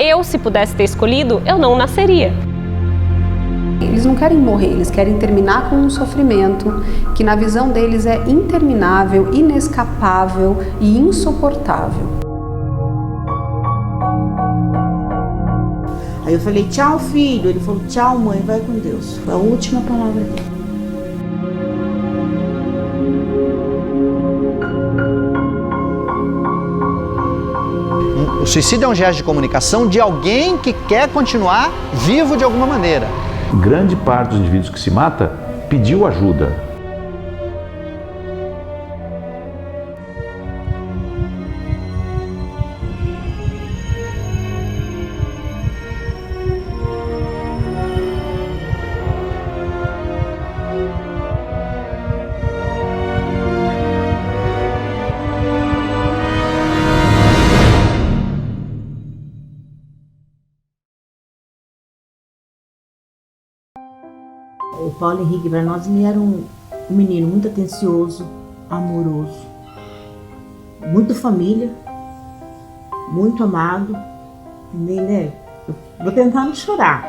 eu, se pudesse ter escolhido, eu não nasceria. Eles não querem morrer, eles querem terminar com um sofrimento que na visão deles é interminável, inescapável e insuportável. Aí eu falei, tchau filho, ele falou, tchau mãe, vai com Deus. Foi a última palavra dele. O suicídio é um gesto de comunicação de alguém que quer continuar vivo de alguma maneira. Grande parte dos indivíduos que se mata pediu ajuda. O Paulo Henrique, para nós, ele era um menino muito atencioso, amoroso, muito família, muito amado. Né? Eu vou tentar não chorar,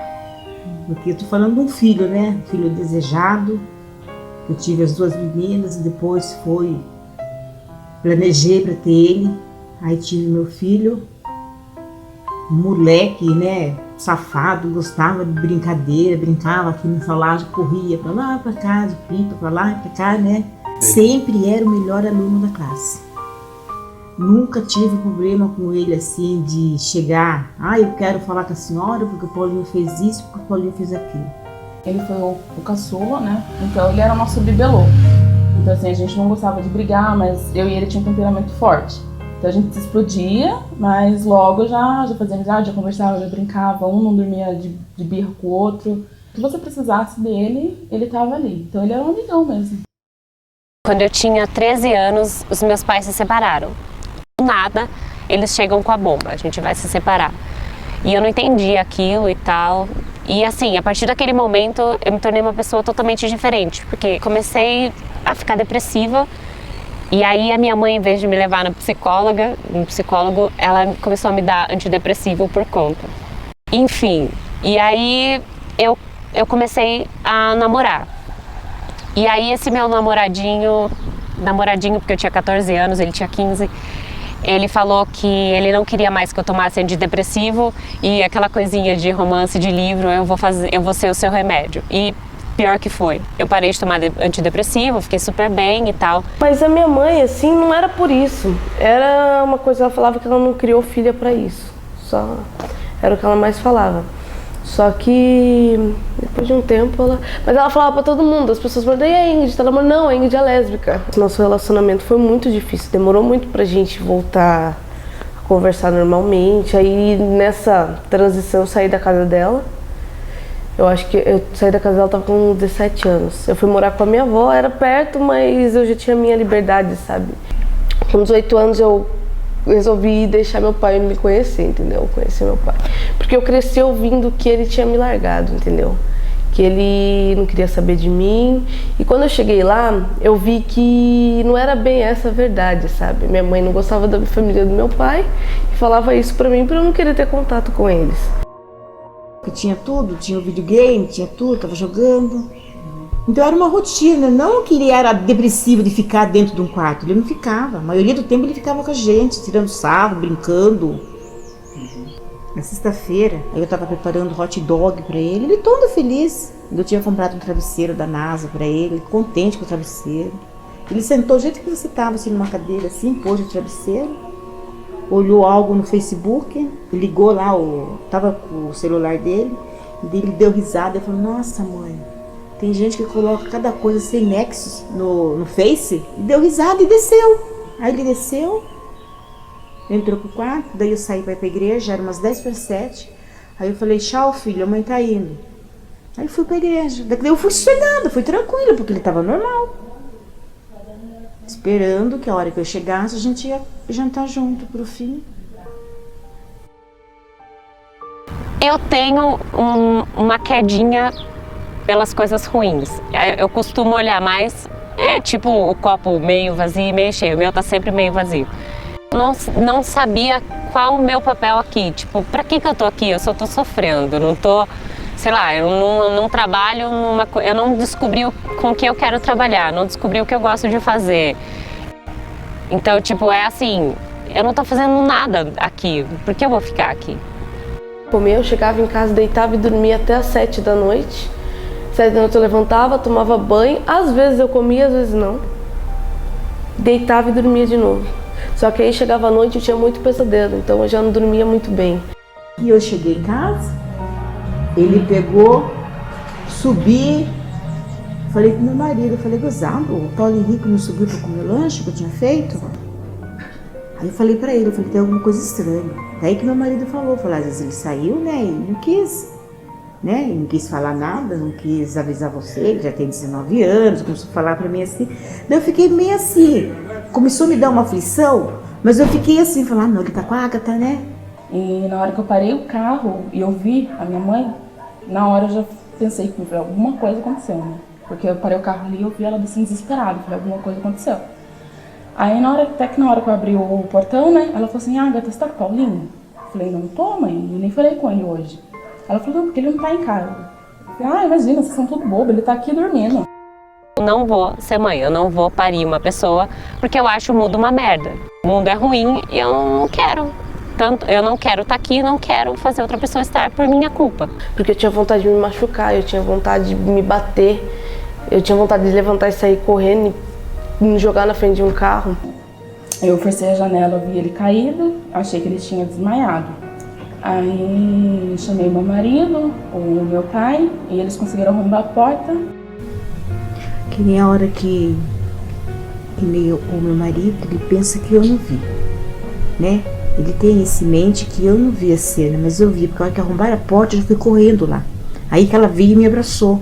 porque eu tô falando de um filho, né? Um filho desejado. Eu tive as 2 meninas e depois planejei para ter ele. Aí tive meu filho, moleque, né? Safado, gostava de brincadeira, brincava aqui nessa laje, corria pra lá, pra cá, de pipa, pra lá, pra cá, né? Sempre era o melhor aluno da classe. Nunca tive problema com ele, assim, de chegar, eu quero falar com a senhora porque o Paulinho fez isso, porque o Paulinho fez aquilo. Ele foi o caçula, né? Então ele era o nosso bibelô. Então assim, a gente não gostava de brigar, mas eu e ele tinha um temperamento forte. Então a gente se explodia, mas logo já fazia amizade, já conversava, já brincava, um não dormia de birra com o outro. Se você precisasse dele, ele estava ali. Então ele era um amigão mesmo. Quando eu tinha 13 anos, os meus pais se separaram. Do nada, eles chegam com a bomba, a gente vai se separar. E eu não entendi aquilo e tal. E assim, a partir daquele momento, eu me tornei uma pessoa totalmente diferente. Porque comecei a ficar depressiva. E aí a minha mãe, em vez de me levar no psicólogo, ela começou a me dar antidepressivo por conta. Enfim, e aí eu comecei a namorar. E aí esse meu namoradinho, porque eu tinha 14 anos, ele tinha 15, ele falou que ele não queria mais que eu tomasse antidepressivo e aquela coisinha de romance de livro, eu vou ser o seu remédio. E pior que foi. Eu parei de tomar antidepressivo, fiquei super bem e tal. Mas a minha mãe, assim, não era por isso. Era uma coisa, ela falava que ela não criou filha pra isso. Só era o que ela mais falava. Só que depois de um tempo Mas ela falava pra todo mundo, as pessoas falavam, e a Ingrid? Ela falou, não, a Ingrid é lésbica. Nosso relacionamento foi muito difícil, demorou muito pra gente voltar a conversar normalmente. Aí nessa transição eu saí da casa dela. Eu acho que eu saí da casa dela, tava com 17 anos. Eu fui morar com a minha avó, era perto, mas eu já tinha minha liberdade, sabe? Com 18 anos eu resolvi deixar meu pai me conhecer, entendeu? Conhecer meu pai. Porque eu cresci ouvindo que ele tinha me largado, entendeu? Que ele não queria saber de mim. E quando eu cheguei lá, eu vi que não era bem essa a verdade, sabe? Minha mãe não gostava da família do meu pai e falava isso pra mim, pra eu não querer ter contato com eles. Porque tinha tudo, tinha o videogame, tinha tudo, tava jogando. Então era uma rotina, não que ele era depressivo de ficar dentro de um quarto, ele não ficava. A maioria do tempo ele ficava com a gente, tirando sarro, brincando. Na sexta-feira, eu tava preparando hot dog pra ele todo feliz. Eu tinha comprado um travesseiro da NASA pra ele, contente com o travesseiro. Ele sentou do jeito que você tava, assim, numa cadeira, assim, pôs o travesseiro. Olhou algo no Facebook, ligou lá, tava com o celular dele, e ele deu risada e falou, nossa mãe, tem gente que coloca cada coisa sem nexos no Face, e deu risada e desceu. Aí ele desceu, entrou pro quarto, daí eu saí pra ir pra igreja, era umas 10:07, aí eu falei, tchau filho, a mãe tá indo. Aí fui pra igreja, daí eu fui sossegada, fui tranquila, porque ele tava normal. Esperando que a hora que eu chegasse, a gente ia jantar junto pro fim. Eu tenho uma quedinha pelas coisas ruins. Eu costumo olhar mais, tipo o copo meio vazio e meio cheio. O meu tá sempre meio vazio. Não sabia qual o meu papel aqui. Tipo, pra que eu tô aqui? Eu só tô sofrendo, eu não tô, sei lá, eu não trabalho numa coisa, eu não descobri com o que eu quero trabalhar, não descobri o que eu gosto de fazer. Então, tipo, é assim, eu não tô fazendo nada aqui, por que eu vou ficar aqui? Comia, eu chegava em casa, deitava e dormia até às 7 da noite. 7 da noite eu levantava, tomava banho, às vezes eu comia, às vezes não. Deitava e dormia de novo. Só que aí chegava a noite e eu tinha muito pesadelo, então eu já não dormia muito bem. E eu cheguei em casa, ele pegou, subi, falei pro meu marido, eu falei, gozado, o Paulo Henrique não subiu para comer o lanche que eu tinha feito? Aí eu falei pra ele, eu falei, tem alguma coisa estranha. Daí que meu marido falou, às vezes ele saiu, né, e não quis, né, e não quis falar nada, não quis avisar você, ele já tem 19 anos, começou a falar pra mim assim. Daí eu fiquei meio assim, começou a me dar uma aflição, mas eu fiquei assim, falando, não, ele tá com a Agatha, né? E na hora que eu parei o carro e eu vi a minha mãe, na hora eu já pensei que alguma coisa aconteceu, né? Porque eu parei o carro ali e eu vi ela assim desesperada, falei, alguma coisa aconteceu. Aí até que na hora que eu abri o portão, né, ela falou assim, Agatha, você tá com o Paulinho? Eu falei, não tô, mãe, eu nem falei com ele hoje. Ela falou, não, porque ele não tá em casa. Eu falei, imagina, vocês são tudo bobo, ele tá aqui dormindo. Eu não vou ser mãe, eu não vou parir uma pessoa, porque eu acho o mundo uma merda. O mundo é ruim e eu não quero. Tanto, eu não quero estar aqui, não quero fazer outra pessoa estar por minha culpa. Porque eu tinha vontade de me machucar, eu tinha vontade de me bater, eu tinha vontade de levantar e sair correndo e me jogar na frente de um carro. Eu forcei a janela, vi ele caído, achei que ele tinha desmaiado. Aí chamei meu marido, o meu pai, e eles conseguiram arrombar a porta. Que nem a hora que o meu marido, ele pensa que eu não vi, né? Ele tem isso em mente que eu não vi a cena, mas eu vi, porque a hora que arrombaram a porta, eu já fui correndo lá. Aí que ela veio e me abraçou.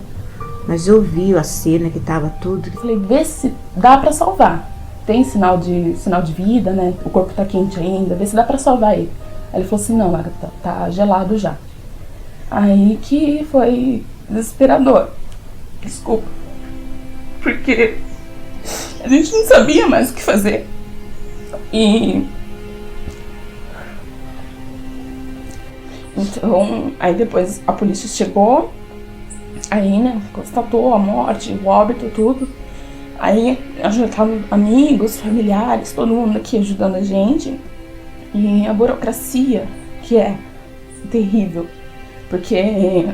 Mas eu vi a cena que tava tudo. Eu falei, vê se dá pra salvar. Tem sinal de vida, né? O corpo tá quente ainda, vê se dá pra salvar ele. Aí ele falou assim, não, Agatha, tá gelado já. Aí que foi desesperador. Desculpa. Porque a gente não sabia mais o que fazer. Então, aí depois a polícia chegou, aí, né, constatou a morte, o óbito, tudo. Aí ajudaram amigos, familiares, todo mundo aqui ajudando a gente. E a burocracia, que é terrível, porque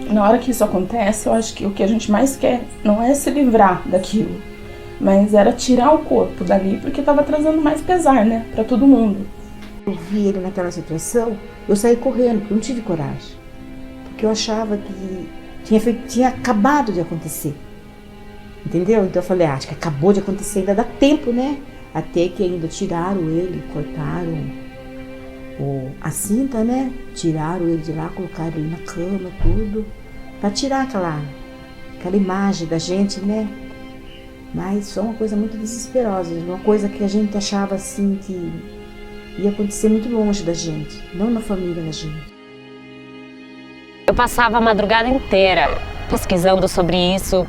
na hora que isso acontece, eu acho que o que a gente mais quer não é se livrar daquilo, mas era tirar o corpo dali, porque estava trazendo mais pesar, né, para todo mundo. Eu vi ele naquela situação, eu saí correndo, porque eu não tive coragem, porque eu achava que tinha acabado de acontecer, entendeu? Então eu falei, acho que acabou de acontecer, ainda dá tempo, né? Até que ainda tiraram ele, cortaram a cinta, né? Tiraram ele de lá, colocaram ele na cama, tudo, para tirar aquela imagem da gente, né? Mas foi uma coisa muito desesperosa, uma coisa que a gente achava assim que ia acontecer muito longe da gente, não na família da gente. Eu passava a madrugada inteira pesquisando sobre isso,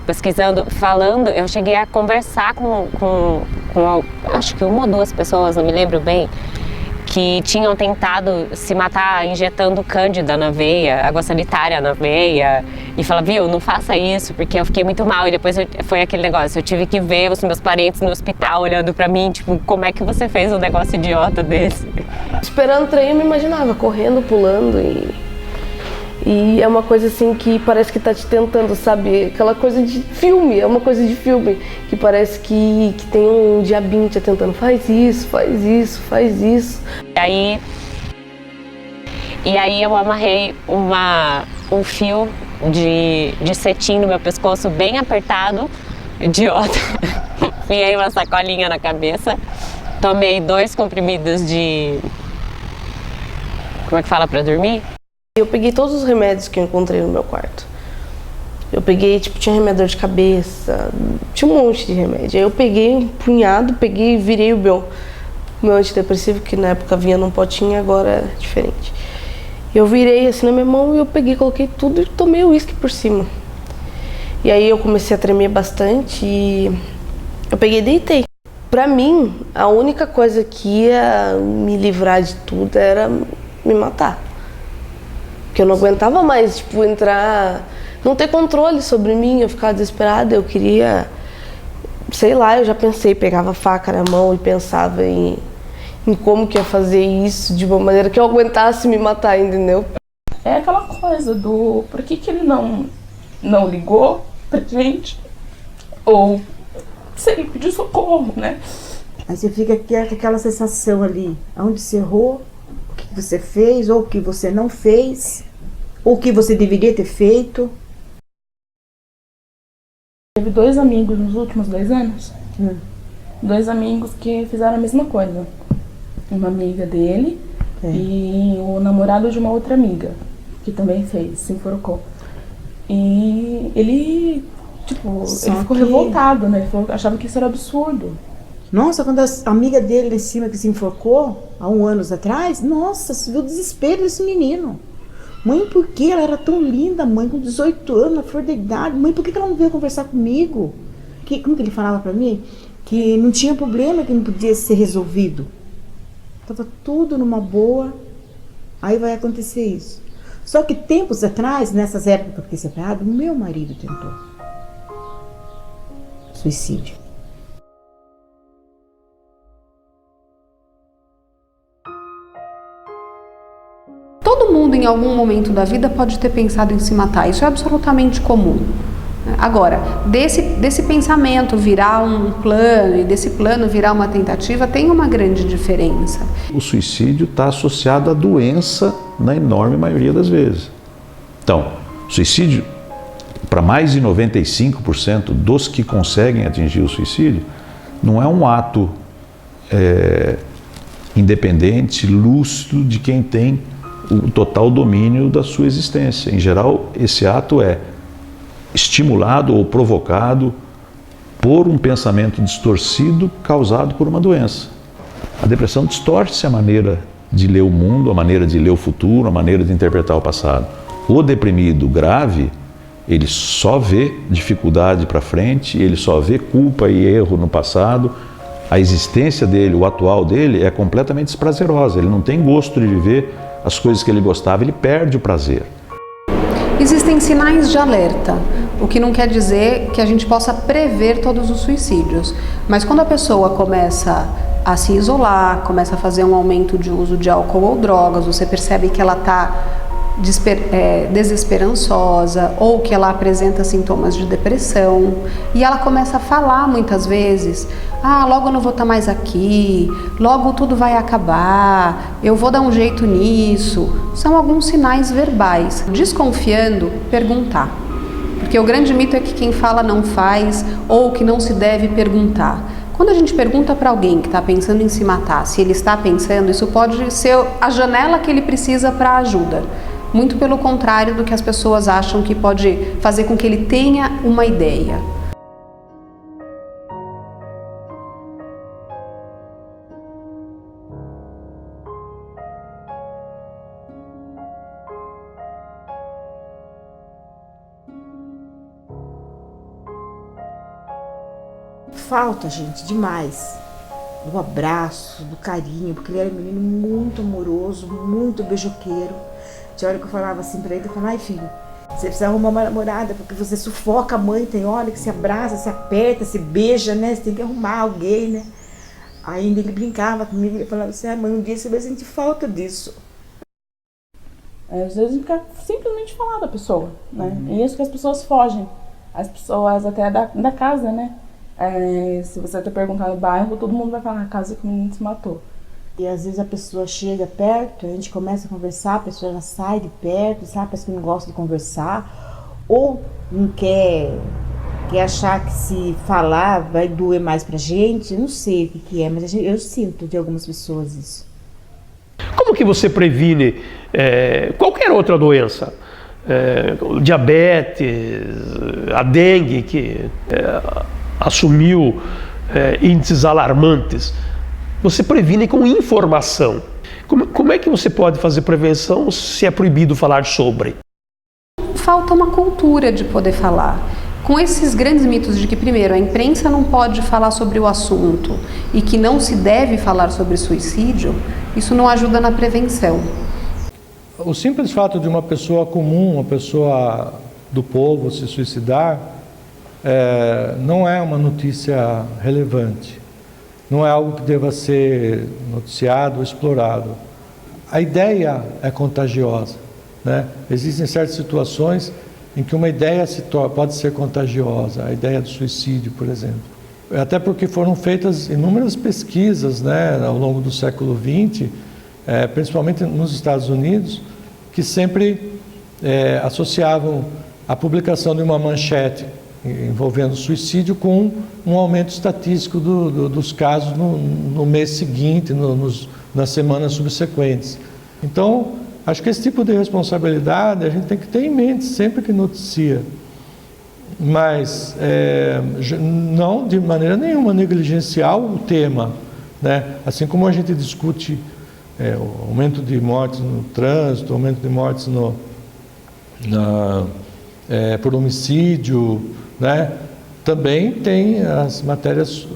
falando. Eu cheguei a conversar com acho que uma ou duas pessoas, não me lembro bem, que tinham tentado se matar injetando cândida na veia, água sanitária na veia, e falava, viu, não faça isso, porque eu fiquei muito mal. E depois foi aquele negócio, eu tive que ver os meus parentes no hospital olhando pra mim, tipo, como é que você fez um negócio idiota desse? Esperando o trem, eu me imaginava correndo, pulando e é uma coisa assim que parece que tá te tentando, sabe? Aquela coisa de filme, é uma coisa de filme que parece que tem um diabinho te tentando, faz isso, faz isso, faz isso. E aí eu amarrei um fio de cetim no meu pescoço bem apertado, idiota. Enfiei uma sacolinha na cabeça, tomei 2 comprimidos de... Como é que fala pra dormir? Eu peguei todos os remédios que eu encontrei no meu quarto. Eu peguei, tinha remédio de cabeça, tinha um monte de remédio. Aí eu peguei um punhado, virei o meu antidepressivo, que na época vinha num potinho e agora é diferente. Eu virei assim na minha mão e eu peguei, coloquei tudo e tomei o uísque por cima. E aí eu comecei a tremer bastante e eu peguei e deitei. Pra mim, a única coisa que ia me livrar de tudo era me matar. Porque eu não aguentava mais, tipo, entrar... Não ter controle sobre mim, eu ficava desesperada, eu queria... Sei lá, eu já pensei, pegava a faca na mão e pensava em como que ia fazer isso de uma maneira que eu aguentasse me matar, entendeu? É aquela coisa do... Por que ele não ligou pra gente? Ou se ele pediu socorro, né? Aí você fica com aquela sensação ali, onde você errou, o que você fez, ou o que você não fez, ou o que você deveria ter feito. Teve 2 amigos nos últimos 2 anos. 2 amigos que fizeram a mesma coisa. Uma amiga dele e o namorado de uma outra amiga, que também fez, se enforcou. E ele, tipo, ele ficou revoltado, né? Ele achava que isso era absurdo. Nossa, quando a amiga dele lá em cima que se enforcou, há 1 ano atrás, nossa, você viu o desespero desse menino. Mãe, por que ela era tão linda, mãe, com 18 anos, na flor da idade? Mãe, por que ela não veio conversar comigo? Como que ele falava pra mim? Que não tinha problema, que não podia ser resolvido. Tava tudo numa boa, aí vai acontecer isso. Só que tempos atrás, nessas épocas que eu fiquei separada, meu marido tentou suicídio. Todo mundo em algum momento da vida pode ter pensado em se matar, isso é absolutamente comum. Agora, desse pensamento virar um plano e desse plano virar uma tentativa, tem uma grande diferença. O suicídio está associado à doença na enorme maioria das vezes. Então, suicídio, para mais de 95% dos que conseguem atingir o suicídio, não é um ato independente, lúcido de quem tem o total domínio da sua existência. Em geral, esse ato é estimulado ou provocado por um pensamento distorcido causado por uma doença. A depressão distorce a maneira de ler o mundo, a maneira de ler o futuro, a maneira de interpretar o passado. O deprimido grave, ele só vê dificuldade para frente, ele só vê culpa e erro no passado. A existência dele, o atual dele, é completamente desprazerosa. Ele não tem gosto de viver as coisas que ele gostava, ele perde o prazer. Existem sinais de alerta, o que não quer dizer que a gente possa prever todos os suicídios. Mas quando a pessoa começa a se isolar, começa a fazer um aumento de uso de álcool ou drogas, você percebe que ela está desesperançosa ou que ela apresenta sintomas de depressão e ela começa a falar muitas vezes: logo eu não vou estar mais aqui, logo tudo vai acabar, eu vou dar um jeito nisso. São alguns sinais verbais. Desconfiando, perguntar. Porque o grande mito é que quem fala não faz ou que não se deve perguntar. Quando a gente pergunta para alguém que está pensando em se matar se ele está pensando, isso pode ser a janela que ele precisa para ajuda. Muito pelo contrário do que as pessoas acham que pode fazer com que ele tenha uma ideia. Falta, gente, demais do abraço, do carinho, porque ele era um menino muito amoroso, muito beijoqueiro. Tinha hora que eu falava assim pra ele, eu falava: ai filho, você precisa arrumar uma namorada, porque você sufoca a mãe, tem hora que se abraça, se aperta, se beija, né? Você tem que arrumar alguém, né? Ainda ele brincava comigo, ele falava assim: mãe, um dia você vai sentir falta disso. Às vezes a gente quer simplesmente falar da pessoa, né? E isso que as pessoas fogem. As pessoas até da casa, né? Se você até perguntar no bairro, todo mundo vai falar: a casa que o menino se matou. E às vezes a pessoa chega perto, a gente começa a conversar, a pessoa já sai de perto, sabe? Parece que não gosta de conversar, ou não quer achar que se falar vai doer mais pra gente. Eu não sei o que é, mas eu sinto de algumas pessoas isso. Como que você previne qualquer outra doença? Diabetes, a dengue, que assumiu índices alarmantes. Você previne com informação. Como é que você pode fazer prevenção se é proibido falar sobre? Falta uma cultura de poder falar. Com esses grandes mitos de que, primeiro, a imprensa não pode falar sobre o assunto e que não se deve falar sobre suicídio, isso não ajuda na prevenção. O simples fato de uma pessoa comum, uma pessoa do povo se suicidar, não é uma notícia relevante. Não é algo que deva ser noticiado ou explorado. A ideia é contagiosa, né? Existem certas situações em que uma ideia pode ser contagiosa, a ideia do suicídio, por exemplo. Até porque foram feitas inúmeras pesquisas, né, ao longo do século XX, principalmente nos Estados Unidos, que sempre associavam a publicação de uma manchete envolvendo suicídio com um aumento estatístico dos casos no mês seguinte, nas semanas subsequentes. Então, acho que esse tipo de responsabilidade a gente tem que ter em mente sempre que noticia, mas não de maneira nenhuma negligenciar o tema, né? Assim como a gente discute o aumento de mortes no trânsito, o aumento de mortes por homicídio, né? Também tem as matérias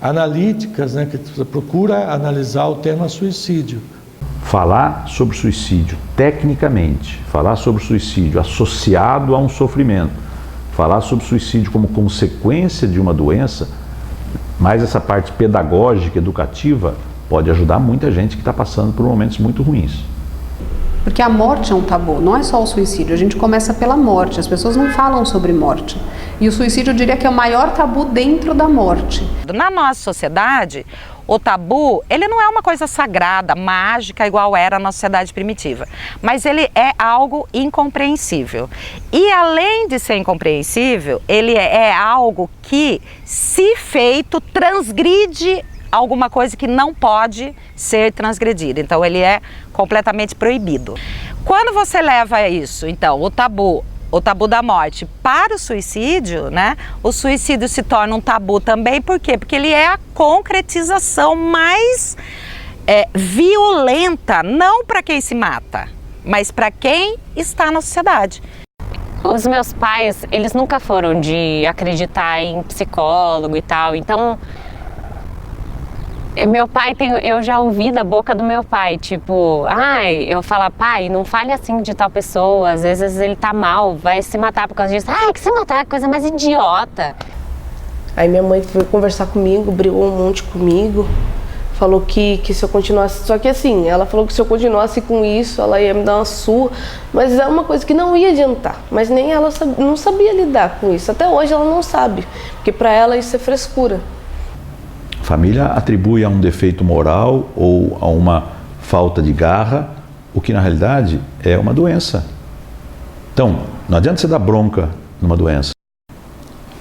analíticas, né, que procura analisar o tema suicídio. Falar sobre suicídio tecnicamente, falar sobre suicídio associado a um sofrimento, falar sobre suicídio como consequência de uma doença, mais essa parte pedagógica, educativa, pode ajudar muita gente que está passando por momentos muito ruins. Porque a morte é um tabu, não é só o suicídio, a gente começa pela morte, as pessoas não falam sobre morte. E o suicídio eu diria que é o maior tabu dentro da morte. Na nossa sociedade, o tabu, ele não é uma coisa sagrada, mágica, igual era na sociedade primitiva, mas ele é algo incompreensível. E além de ser incompreensível, ele é algo que, se feito, transgride alguma coisa que não pode ser transgredida. Então ele é completamente proibido. Quando você leva isso, então, o tabu da morte para o suicídio, né? O suicídio se torna um tabu também, por quê? Porque ele é a concretização mais violenta, não para quem se mata, mas para quem está na sociedade. Os meus pais, eles nunca foram de acreditar em psicólogo e tal, então meu pai eu já ouvi da boca do meu pai, tipo, eu falo, pai, não fale assim de tal pessoa, às vezes ele tá mal, vai se matar por causa disso. Que se matar é a coisa mais idiota. Aí minha mãe foi conversar comigo, brigou um monte comigo, falou que se eu continuasse, só que assim, ela falou que se eu continuasse com isso, ela ia me dar uma surra, mas é uma coisa que não ia adiantar, mas nem ela não sabia lidar com isso, até hoje ela não sabe, porque para ela isso é frescura. Família atribui a um defeito moral ou a uma falta de garra, o que na realidade é uma doença. Então, não adianta você dar bronca numa doença.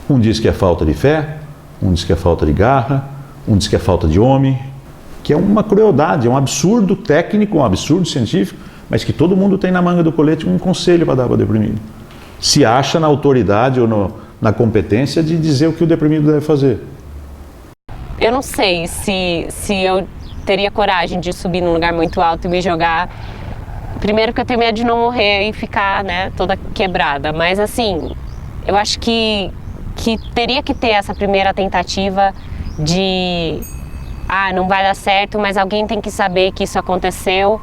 Um diz que é falta de fé, um diz que é falta de garra, um diz que é falta de homem, que é uma crueldade, é um absurdo técnico, um absurdo científico, mas que todo mundo tem na manga do colete um conselho para dar para o deprimido. Se acha na autoridade ou na competência de dizer o que o deprimido deve fazer. Eu não sei se eu teria coragem de subir num lugar muito alto e me jogar. Primeiro que eu tenho medo de não morrer e ficar, né, toda quebrada. Mas assim, eu acho que teria que ter essa primeira tentativa de não vai dar certo, mas alguém tem que saber que isso aconteceu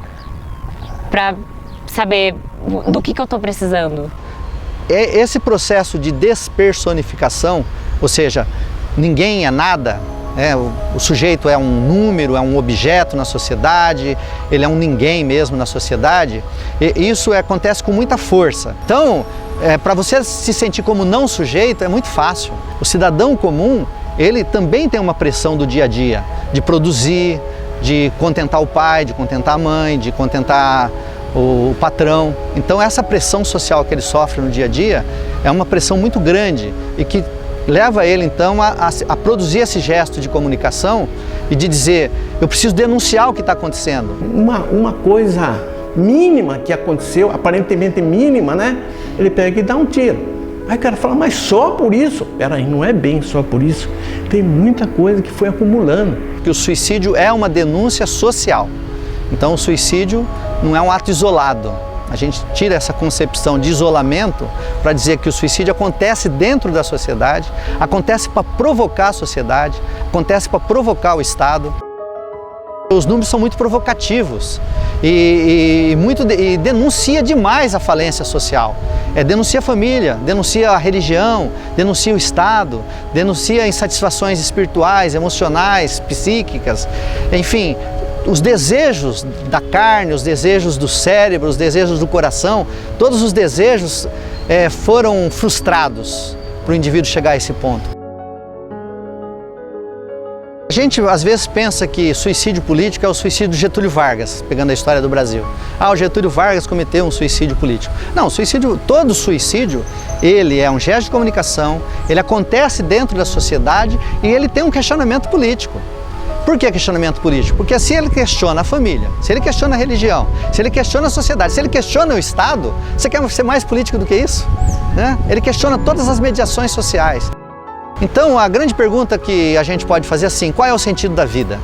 para saber do que eu estou precisando. Esse processo de despersonificação, ou seja, ninguém é nada, o sujeito é um número, é um objeto na sociedade, ele é um ninguém mesmo na sociedade, e isso acontece com muita força. Então, para você se sentir como não sujeito é muito fácil. O cidadão comum, ele também tem uma pressão do dia a dia, de produzir, de contentar o pai, de contentar a mãe, de contentar o patrão. Então essa pressão social que ele sofre no dia a dia é uma pressão muito grande e que leva ele então a produzir esse gesto de comunicação e de dizer, eu preciso denunciar o que está acontecendo. Uma coisa mínima que aconteceu, aparentemente mínima, né? Ele pega e dá um tiro. Aí o cara fala, mas só por isso? Peraí, não é bem só por isso. Tem muita coisa que foi acumulando. Que o suicídio é uma denúncia social. Então o suicídio não é um ato isolado, A gente tira essa concepção de isolamento para dizer que o suicídio acontece dentro da sociedade, acontece para provocar a sociedade, acontece para provocar o Estado. Os números são muito provocativos e denuncia demais a falência social. Denuncia a família, denuncia a religião, denuncia o Estado, denuncia insatisfações espirituais, emocionais, psíquicas, enfim, os desejos da carne, os desejos do cérebro, os desejos do coração, todos os desejos foram frustrados para o indivíduo chegar a esse ponto. A gente às vezes pensa que suicídio político é o suicídio de Getúlio Vargas, pegando a história do Brasil. O Getúlio Vargas cometeu um suicídio político. Não, todo suicídio, ele é um gesto de comunicação, ele acontece dentro da sociedade e ele tem um questionamento político. Por que questionamento político? Porque se ele questiona a família, se ele questiona a religião, se ele questiona a sociedade, se ele questiona o Estado, você quer ser mais político do que isso? Né? Ele questiona todas as mediações sociais. Então, a grande pergunta que a gente pode fazer é assim, qual é o sentido da vida?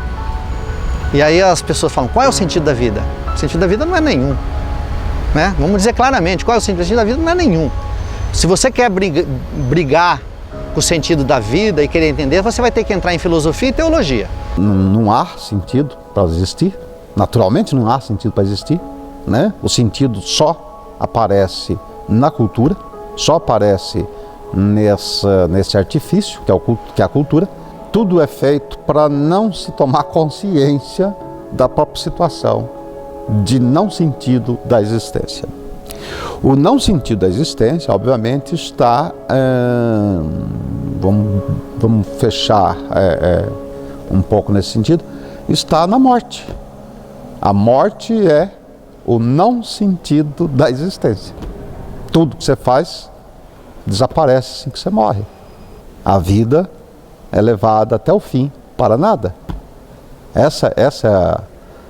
E aí as pessoas falam, qual é o sentido da vida? O sentido da vida não é nenhum. Né? Vamos dizer claramente, qual é o sentido da vida? Não é nenhum. Se você quer brigar com o sentido da vida e querer entender, você vai ter que entrar em filosofia e teologia. Não há sentido para existir, naturalmente não há sentido para existir, né? O sentido só aparece na cultura, só aparece nesse artifício, que é a cultura. Tudo é feito para não se tomar consciência da própria situação de não sentido da existência. O não sentido da existência, obviamente, está, vamos fechar um pouco nesse sentido, está na morte. A morte é o não sentido da existência. Tudo que você faz desaparece assim que você morre. A vida é levada até o fim para nada. Essa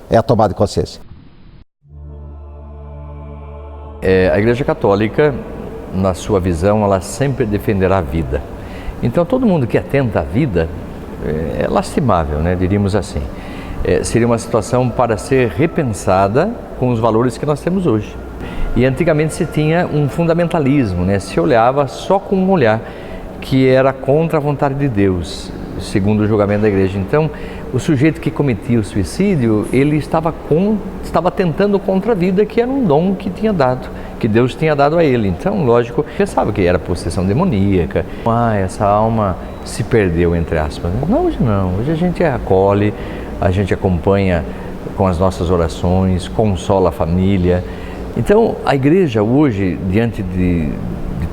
é a tomada de consciência. A Igreja Católica, na sua visão, ela sempre defenderá a vida. Então, todo mundo que atenta à vida é lastimável, né? Diríamos assim. Seria uma situação para ser repensada com os valores que nós temos hoje. E antigamente se tinha um fundamentalismo, né? Se olhava só com um olhar que era contra a vontade de Deus, segundo o julgamento da Igreja. Então, o sujeito que cometia o suicídio, ele estava tentando contra a vida, que era um dom que tinha dado, que Deus tinha dado a ele. Então, lógico, pensava que era possessão demoníaca. Essa alma se perdeu, entre aspas. Não, hoje não. Hoje a gente acolhe, a gente acompanha com as nossas orações, consola a família. Então, a Igreja hoje, diante de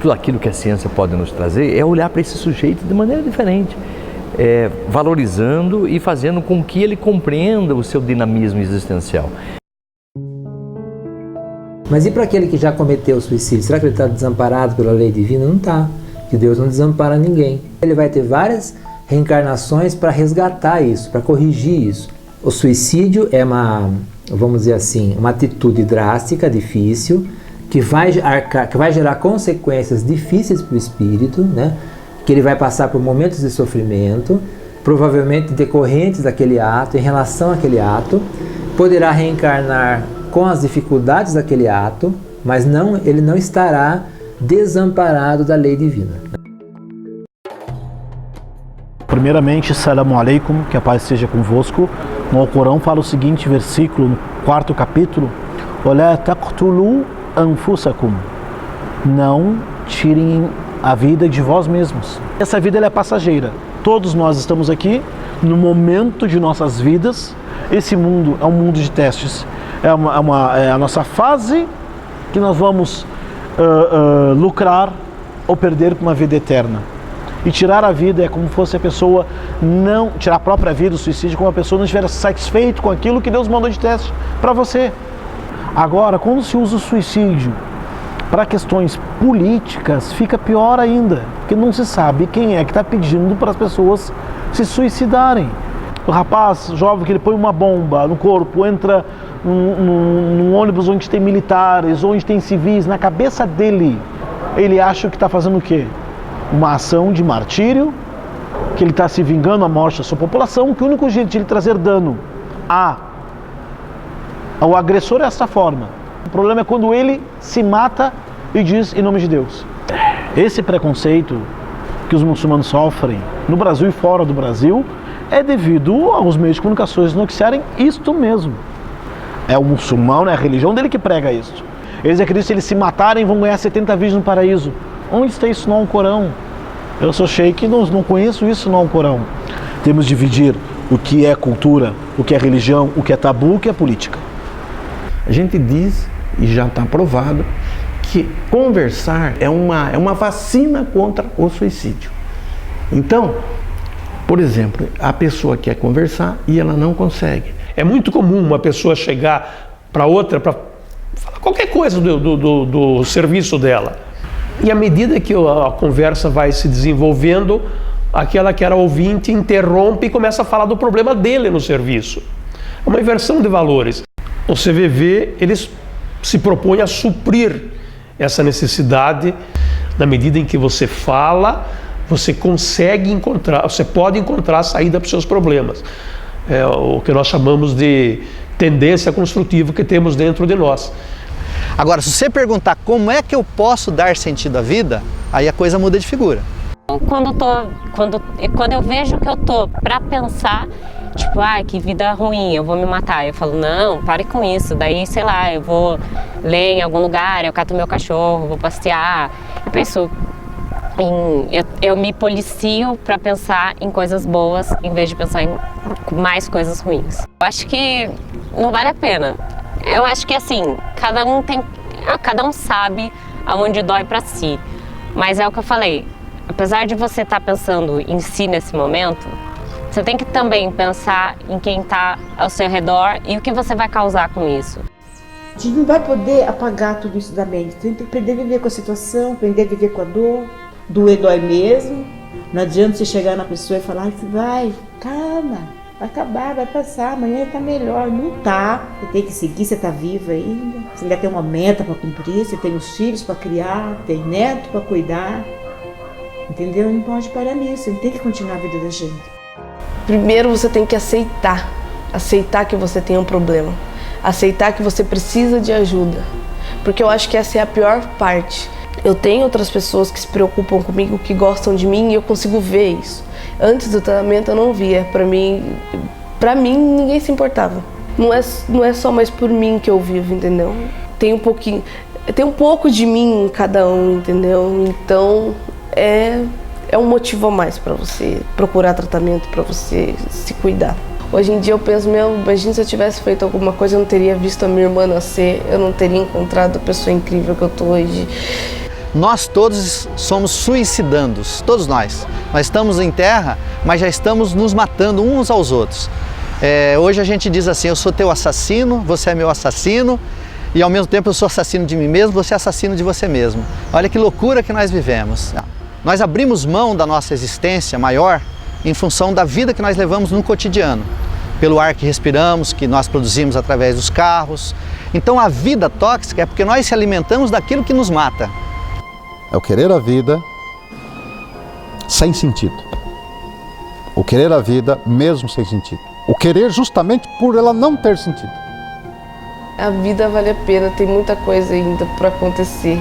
tudo aquilo que a ciência pode nos trazer, é olhar para esse sujeito de maneira diferente, valorizando e fazendo com que ele compreenda o seu dinamismo existencial. Mas e para aquele que já cometeu o suicídio? Será que ele está desamparado pela lei divina? Não está, que Deus não desampara ninguém. Ele vai ter várias reencarnações para resgatar isso, para corrigir isso. O suicídio é vamos dizer assim, uma atitude drástica, difícil, que vai gerar consequências difíceis para o espírito, né? Que ele vai passar por momentos de sofrimento, provavelmente decorrentes daquele ato, em relação àquele ato, poderá reencarnar com as dificuldades daquele ato, mas ele não estará desamparado da lei divina. Primeiramente, Assalamu alaikum, que a paz seja convosco. No Alcorão fala o seguinte versículo, no 4º capítulo: Olá taqtulu anfusakum. Não tirem a vida de vós mesmos. Essa vida ela é passageira. Todos nós estamos aqui no momento de nossas vidas. Esse mundo é um mundo de testes. É a nossa fase que nós vamos lucrar ou perder com uma vida eterna. E tirar a vida é como fosse a pessoa não... Tirar a própria vida, o suicídio, como a pessoa não estiver satisfeito com aquilo que Deus mandou de teste para você. Agora, quando se usa o suicídio para questões políticas, fica pior ainda, porque não se sabe quem é que está pedindo para as pessoas se suicidarem. O rapaz jovem que ele põe uma bomba no corpo, entra num ônibus onde tem militares, onde tem civis, na cabeça dele, ele acha que está fazendo o quê? Uma ação de martírio, que ele está se vingando a morte da sua população, que o único jeito de ele trazer dano ao agressor é essa forma. O problema é quando ele se mata e diz em nome de Deus. Esse preconceito que os muçulmanos sofrem no Brasil e fora do Brasil é devido aos meios de comunicações noticiarem isto mesmo. É o muçulmano, é a religião dele que prega isto. Eles acreditam que se eles se matarem vão ganhar 70 vídeos no paraíso. Onde está isso no Alcorão? Eu sou sheik e não conheço isso no Alcorão. Temos de dividir o que é cultura, o que é religião, o que é tabu, o que é política. A gente diz, e já está provado, que conversar é uma vacina contra o suicídio. Então, por exemplo, a pessoa quer conversar e ela não consegue. É muito comum uma pessoa chegar para outra para falar qualquer coisa do serviço dela. E à medida que a conversa vai se desenvolvendo, aquela que era ouvinte interrompe e começa a falar do problema dele no serviço. É uma inversão de valores. O CVV, eles se propõe a suprir essa necessidade na medida em que você fala, você consegue encontrar, você pode encontrar a saída para os seus problemas. É o que nós chamamos de tendência construtiva que temos dentro de nós. Agora, se você perguntar como é que eu posso dar sentido à vida, aí a coisa muda de figura. Quando eu vejo que eu tô pra pensar, tipo, que vida ruim, eu vou me matar. Eu falo, não, pare com isso. Daí, sei lá, eu vou ler em algum lugar, eu cato meu cachorro, vou passear. Eu penso eu me policio pra pensar em coisas boas, em vez de pensar em mais coisas ruins. Eu acho que não vale a pena. Eu acho que assim, cada um sabe aonde dói pra si. Mas é o que eu falei, apesar de você estar pensando em si nesse momento, você tem que também pensar em quem está ao seu redor e o que você vai causar com isso. A gente não vai poder apagar tudo isso da mente. Tem que aprender a viver com a situação, aprender a viver com a dor. Doer dói mesmo. Não adianta você chegar na pessoa e falar, vai, calma, vai acabar, vai passar, amanhã está melhor. Não tá. Você tem que seguir, você está viva ainda. Você ainda tem uma meta para cumprir, você tem os filhos para criar, tem neto para cuidar. Entendeu? Não pode parar nisso, não tem que continuar a vida da gente. Primeiro você tem que aceitar que você tem um problema, aceitar que você precisa de ajuda, porque eu acho que essa é a pior parte. Eu tenho outras pessoas que se preocupam comigo, que gostam de mim e eu consigo ver isso. Antes do tratamento eu não via, pra mim ninguém se importava. Não é só mais por mim que eu vivo, entendeu? Tem um pouco de mim em cada um, entendeu? Então é um motivo a mais para você procurar tratamento, para você se cuidar. Hoje em dia eu penso, imagina se eu tivesse feito alguma coisa, eu não teria visto a minha irmã nascer, eu não teria encontrado a pessoa incrível que eu tô hoje. Nós todos somos suicidandos, todos nós. Nós estamos em terra, mas já estamos nos matando uns aos outros. Hoje a gente diz assim, eu sou teu assassino, você é meu assassino, e ao mesmo tempo eu sou assassino de mim mesmo, você é assassino de você mesmo. Olha que loucura que nós vivemos. Nós abrimos mão da nossa existência maior em função da vida que nós levamos no cotidiano, pelo ar que respiramos, que nós produzimos através dos carros. Então a vida tóxica é porque nós se alimentamos daquilo que nos mata. É o querer a vida sem sentido. O querer a vida mesmo sem sentido. O querer justamente por ela não ter sentido. A vida vale a pena, tem muita coisa ainda para acontecer.